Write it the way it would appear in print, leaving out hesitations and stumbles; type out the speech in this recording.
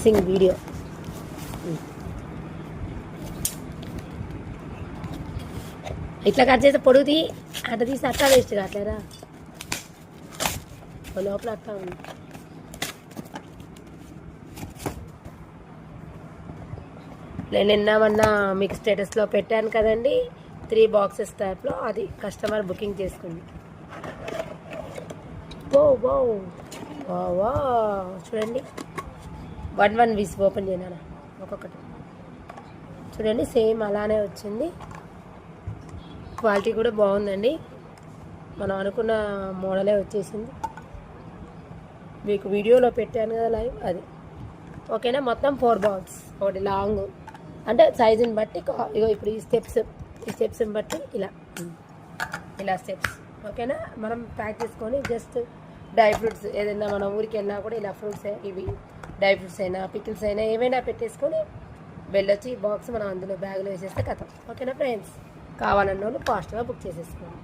Unboxing video. ఇట్లా cut చేస్తే పొడుగుది అట్ట తీసి అట్టా వేస్ట్ కావట్లేరా లోపల అట్టా ఉంది. నేను నిన్న మీకు స్టేటస్లో పెట్టాను కదండి 3 బాక్సెస్ టైప్లో, అది కస్టమర్ బుకింగ్ చేసుకుంది. వా చూడండి 1 పీస్ ఓపెన్ చేయనా ఒక్కొక్కటి చూడండి, సేమ్ అలానే వచ్చింది. క్వాలిటీ కూడా బాగుందండి, మనం అనుకున్న మోడలే వచ్చేసింది. మీకు వీడియోలో పెట్టాను కదా లైవ్, అది ఓకేనా. మొత్తం 4 బాక్స్, ఒకటి లాంగ్ అంటే సైజుని బట్టి ఇగో ఇప్పుడు ఈ స్టెప్స్ని బట్టి ఇలా స్టెప్స్ ఓకేనా. మనం ప్యాక్ చేసుకొని జస్ట్ డ్రై ఫ్రూట్స్ ఏదైనా మనం ఊరికి వెళ్ళినా కూడా ఇలా ఫ్రూట్స్ ఇవి డ్రై ఫ్రూట్స్ అయినా పికిల్స్ అయినా ఏమైనా పెట్టేసుకొని వెళ్ళొచ్చి ఈ బాక్స్ మనం అందులో బ్యాగ్లో వేసేస్తే కథం. ఓకేనా ఫ్రెండ్స్, కావాలన్న వాళ్ళు ఫాస్ట్గా బుక్ చేసేసుకోండి.